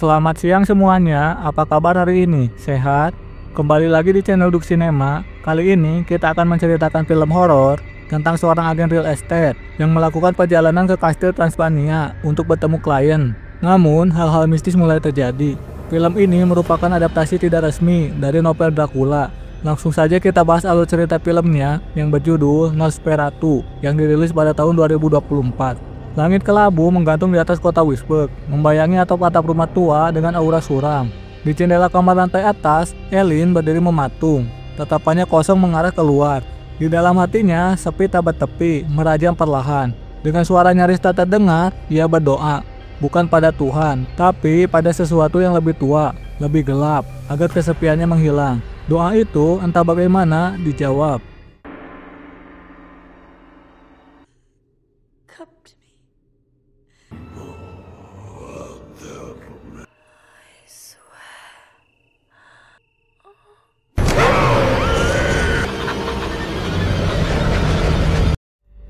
Selamat siang semuanya, apa kabar hari ini? Sehat? Kembali lagi di channel Duk Cinema. Kali ini kita akan menceritakan film horor tentang seorang agen real estate yang melakukan perjalanan ke kastil Transylvania untuk bertemu klien. Namun, hal-hal mistis mulai terjadi. Film ini merupakan adaptasi tidak resmi dari novel Dracula. Langsung saja kita bahas alur cerita filmnya yang berjudul Nosferatu yang dirilis pada tahun 2024. Langit kelabu menggantung di atas kota Wisburg, membayangi atap-atap rumah tua dengan aura suram. Di jendela kamar lantai atas, Elin berdiri mematung. Tatapannya kosong mengarah keluar. Di dalam hatinya, sepi tak bertepi, merajam perlahan. Dengan suara nyaris tak terdengar, ia berdoa. Bukan pada Tuhan, tapi pada sesuatu yang lebih tua, lebih gelap, agar kesepiannya menghilang. Doa itu entah bagaimana dijawab.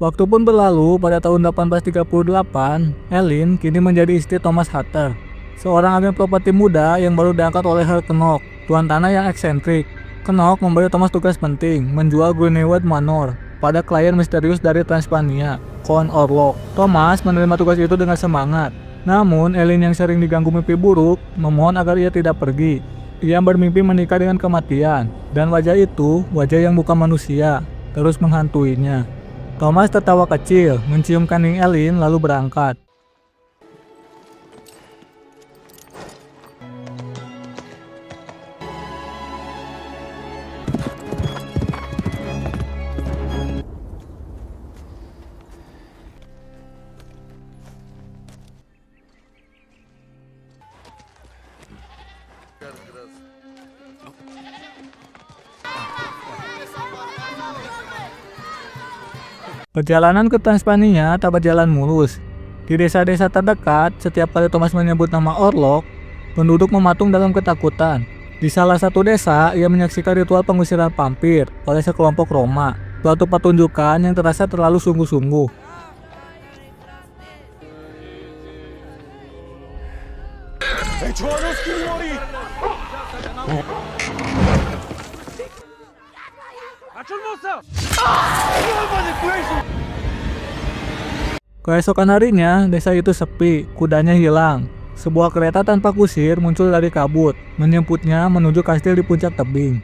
Waktu pun berlalu, pada tahun 1838, Elin kini menjadi istri Thomas Hutter, seorang agen properti muda yang baru diangkat oleh Herr Knopf, tuan tanah yang eksentrik. Knopf memberi Thomas tugas penting, menjual Greenwood Manor pada klien misterius dari Transylvania, Count Orlok. Thomas menerima tugas itu dengan semangat. Namun, Elin yang sering diganggu mimpi buruk, memohon agar ia tidak pergi. Ia bermimpi menikah dengan kematian, dan wajah itu, wajah yang bukan manusia, terus menghantuinya. Thomas tertawa kecil, mencium kening Elin lalu berangkat. Perjalanan ke Transylvania tak berjalan mulus. Di desa-desa terdekat, setiap kali Thomas menyebut nama Orlok, penduduk mematung dalam ketakutan. Di salah satu desa, ia menyaksikan ritual pengusiran vampir oleh sekelompok Roma, suatu pertunjukan yang terasa terlalu sungguh-sungguh. Keesokan harinya, desa itu sepi, kudanya hilang. Sebuah kereta tanpa kusir muncul dari kabut, menjemputnya menuju kastil di puncak tebing.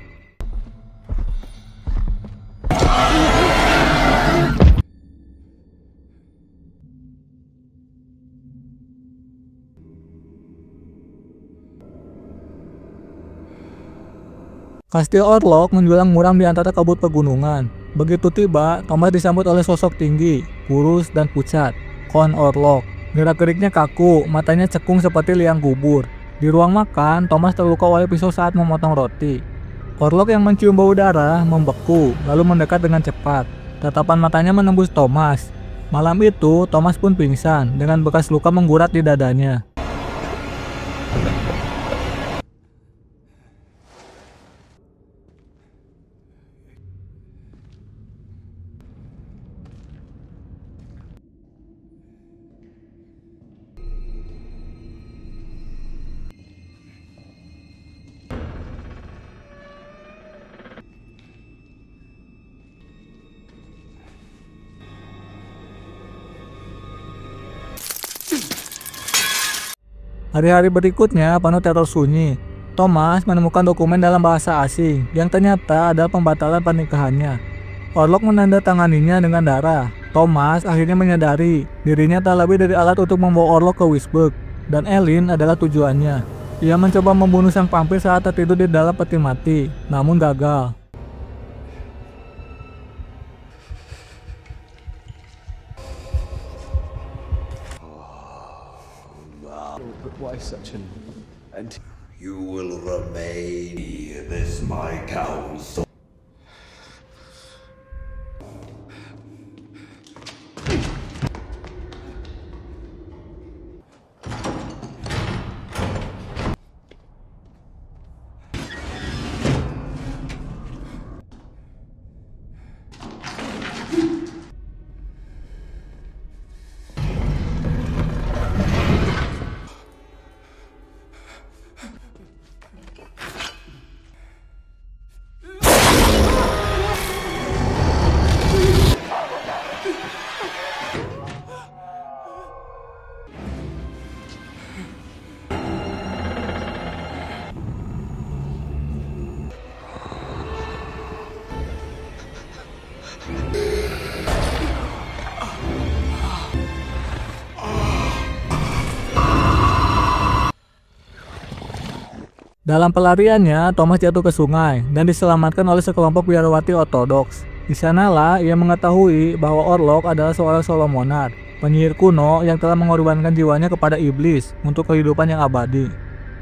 Kastil Orlok menjulang muram di antara kabut pegunungan. Begitu tiba, Thomas disambut oleh sosok tinggi, kurus dan pucat, Count Orlok. Gerak-geriknya kaku, matanya cekung seperti liang kubur. Di ruang makan, Thomas terluka oleh pisau saat memotong roti. Orlok yang mencium bau darah membeku, lalu mendekat dengan cepat. Tatapan matanya menembus Thomas. Malam itu, Thomas pun pingsan dengan bekas luka menggurat di dadanya. Hari-hari berikutnya penuh teror sunyi. Thomas menemukan dokumen dalam bahasa asing yang ternyata adalah pembatalan pernikahannya. Orlok menandatanganinya dengan darah. Thomas akhirnya menyadari dirinya tak lebih dari alat untuk membawa Orlok ke Wisburg, dan Elin adalah tujuannya. Ia mencoba membunuh sang vampir saat tertidur di dalam peti mati, namun gagal. Why such an... You will remain this my counsel. Dalam pelariannya, Thomas jatuh ke sungai dan diselamatkan oleh sekelompok biarawati ortodoks. Di sanalah ia mengetahui bahwa Orlok adalah seorang Solomonad, penyihir kuno yang telah mengorbankan jiwanya kepada iblis untuk kehidupan yang abadi.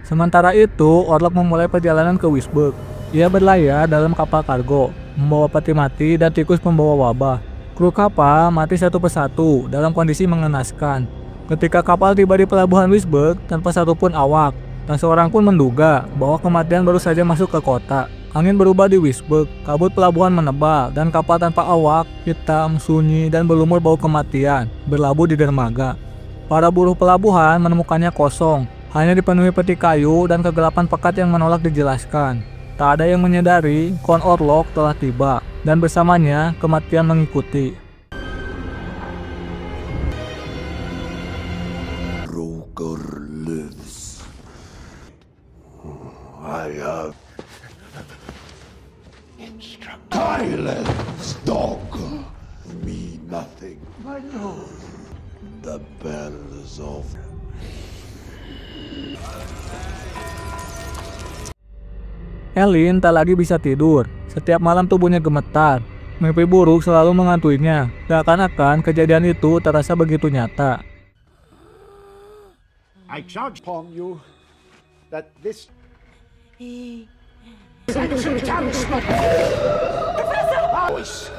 Sementara itu, Orlok memulai perjalanan ke Wisburg. Ia berlayar dalam kapal kargo, membawa peti mati dan tikus pembawa wabah. Kru kapal mati satu persatu dalam kondisi mengenaskan. Ketika kapal tiba di pelabuhan Wisburg tanpa satupun awak, dan seorang pun menduga bahwa kematian baru saja masuk ke kota. Angin berubah di Wisburg, kabut pelabuhan menebal, dan kapal tanpa awak, hitam, sunyi, dan berlumur bau kematian, berlabuh di dermaga. Para buruh pelabuhan menemukannya kosong, hanya dipenuhi peti kayu dan kegelapan pekat yang menolak dijelaskan. Tak ada yang menyadari Kon Orlok telah tiba, dan bersamanya kematian mengikuti. Roger lives. I have silence, dog. Me nothing. I know. The bells of Elin tak lagi bisa tidur. Setiap malam tubuhnya gemetar. Mimpi buruk selalu mengantuinya. Seakan-akan kejadian itu terasa begitu nyata. I charge upon you that this voice.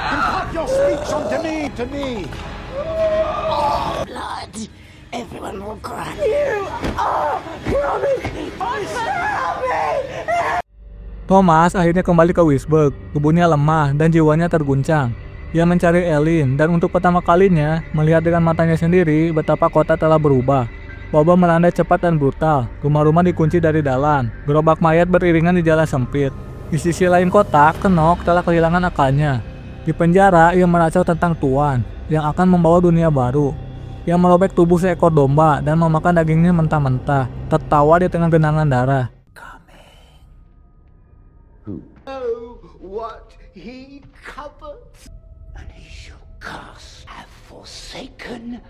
Impart your speech unto me. Blood. Everyone will cry. You are promising. Thomas akhirnya kembali ke Wisburg. Tubuhnya lemah dan jiwanya terguncang. Ia mencari Elin dan untuk pertama kalinya melihat dengan matanya sendiri betapa kota telah berubah. Wabah melanda cepat dan brutal. Rumah-rumah dikunci dari dalam. Gerobak mayat beriringan di jalan sempit. Di sisi lain kota, Knock telah kehilangan akalnya. Di penjara, ia meracau tentang Tuan yang akan membawa dunia baru. Ia merobek tubuh seekor domba dan memakan dagingnya mentah-mentah, tertawa di tengah genangan darah. Oh, what he covets, And his curse have forsaken.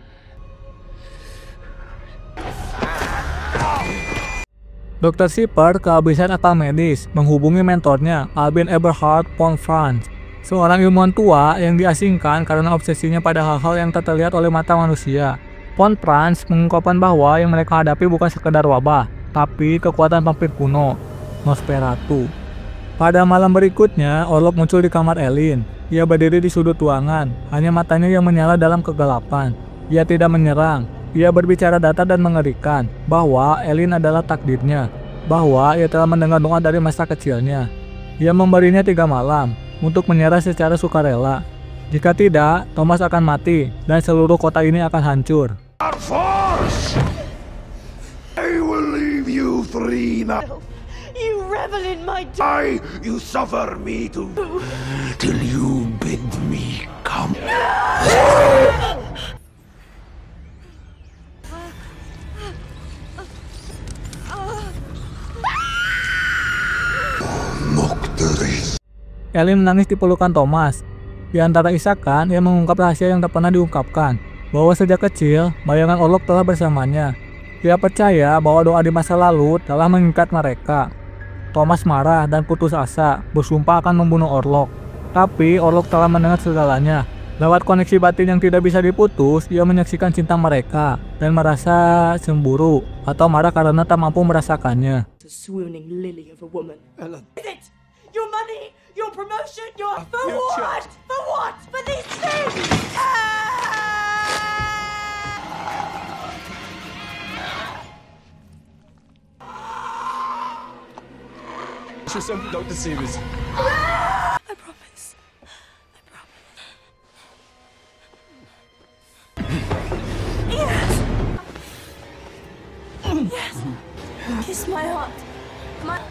Dr. Shepard kehabisan akal medis menghubungi mentornya, Albin Eberhard von Franz, seorang ilmuwan tua yang diasingkan karena obsesinya pada hal-hal yang tak terlihat oleh mata manusia. Von Franz mengungkapkan bahwa yang mereka hadapi bukan sekedar wabah, tapi kekuatan vampir kuno, Nosferatu. Pada malam berikutnya, Orlok muncul di kamar Elin. Ia berdiri di sudut ruangan, hanya matanya yang menyala dalam kegelapan. Ia tidak menyerang. Ia berbicara datar dan mengerikan bahwa Elin adalah takdirnya, bahwa ia telah mendengar doa dari masa kecilnya. Ia memberinya 3 malam untuk menyerah secara sukarela. Jika tidak, Thomas akan mati dan seluruh kota ini akan hancur. our force. I will leave you free now. You revel in my You suffer me to till you bid me come. Elin menangis di pelukan Thomas. Di antara isakan, ia mengungkap rahasia yang tak pernah diungkapkan, bahwa sejak kecil, bayangan Orlok telah bersamanya. Ia percaya bahwa doa di masa lalu telah mengikat mereka. Thomas marah dan putus asa, bersumpah akan membunuh Orlok. Tapi Orlok telah mendengar segalanya. Lewat koneksi batin yang tidak bisa diputus, ia menyaksikan cinta mereka dan merasa cemburu atau marah karena tak mampu merasakannya. The swooning lily of a woman. Ellen. Is it? Your money? Your promotion? Your... For future. what? For what? For these things? Just Dr. Sears. I promise. I promise. Yes. Yes. Kiss my heart. My...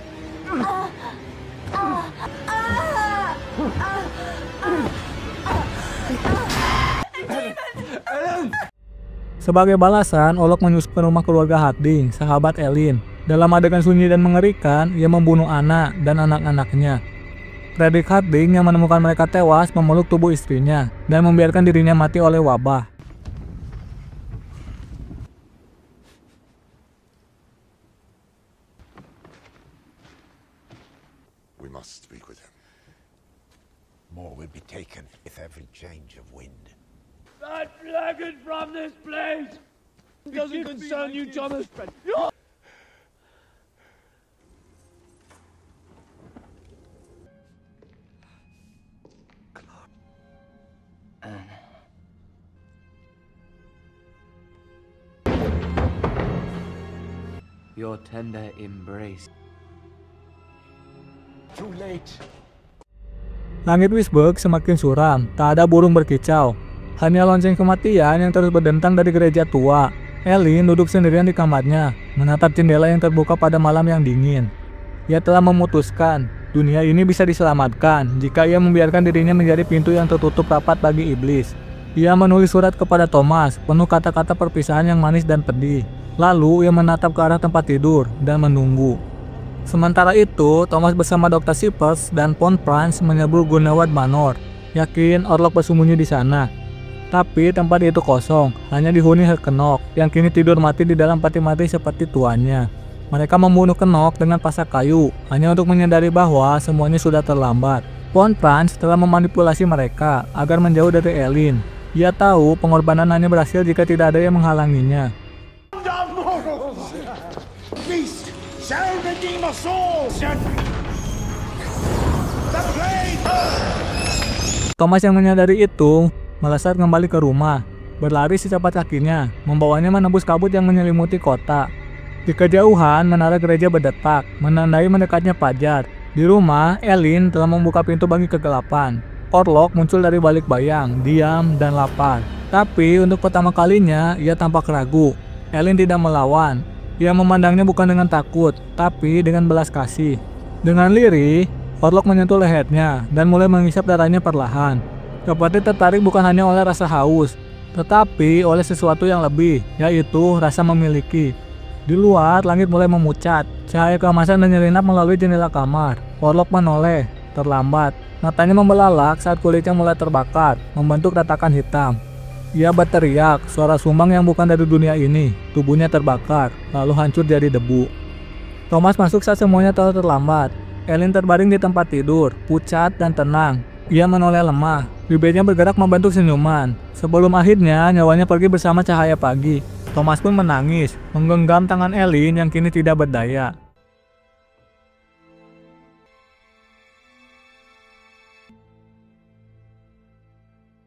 Sebagai balasan, Orlok menyusup ke rumah keluarga Harding, sahabat Elin. Dalam adegan sunyi dan mengerikan, ia membunuh anak dan anak-anaknya. Frederick Harding yang menemukan mereka tewas memeluk tubuh istrinya dan membiarkan dirinya mati oleh wabah. We must speak with him. More will be taken with every change of wind. That dragon from this place! It doesn't concern you, Thomas. Your tender embrace. Too late. Langit Wisburg semakin suram, tak ada burung berkicau. Hanya lonceng kematian yang terus berdentang dari gereja tua. Elin duduk sendirian di kamarnya, menatap jendela yang terbuka pada malam yang dingin. Ia telah memutuskan, dunia ini bisa diselamatkan jika ia membiarkan dirinya menjadi pintu yang tertutup rapat bagi iblis. Ia menulis surat kepada Thomas, penuh kata-kata perpisahan yang manis dan pedih. Lalu ia menatap ke arah tempat tidur dan menunggu. Sementara itu, Thomas bersama Dr. Sipers dan Von Franz menyerbu Gunaward Manor, yakin Orlok bersembunyi di sana. Tapi tempat itu kosong, hanya dihuni Kenok yang kini tidur mati di dalam peti mati seperti tuannya. Mereka membunuh Kenok dengan pasak kayu, hanya untuk menyadari bahwa semuanya sudah terlambat. Von Franz telah memanipulasi mereka agar menjauh dari Elin. Ia tahu pengorbanan hanya berhasil jika tidak ada yang menghalanginya. Beast shall redeem us all. The blade. Thomas yang menyadari itu melesat kembali ke rumah, berlari secepat kakinya, membawanya menembus kabut yang menyelimuti kota. Di kejauhan, menara gereja berdetak, menandai mendekatnya fajar. Di rumah, Elin telah membuka pintu bagi kegelapan. Orlok muncul dari balik bayang, diam dan lapar. Tapi untuk pertama kalinya, ia tampak ragu. Elin tidak melawan. Ia memandangnya bukan dengan takut, tapi dengan belas kasih. Dengan lirih, Orlok menyentuh lehernya dan mulai menghisap darahnya perlahan. Seperti tertarik bukan hanya oleh rasa haus, tetapi oleh sesuatu yang lebih, yaitu rasa memiliki. Di luar, langit mulai memucat. Cahaya keemasan menyelinap melalui jendela kamar. Orlok menoleh, terlambat. Matanya membelalak saat kulitnya mulai terbakar, membentuk retakan hitam. Ia berteriak, suara sumbang yang bukan dari dunia ini. Tubuhnya terbakar, lalu hancur jadi debu. Thomas masuk saat semuanya telah terlambat. Elin terbaring di tempat tidur, pucat dan tenang. Ia menoleh lemah, bibirnya bergerak membentuk senyuman. Sebelum akhirnya nyawanya pergi bersama cahaya pagi. Thomas pun menangis, menggenggam tangan Elin yang kini tidak berdaya.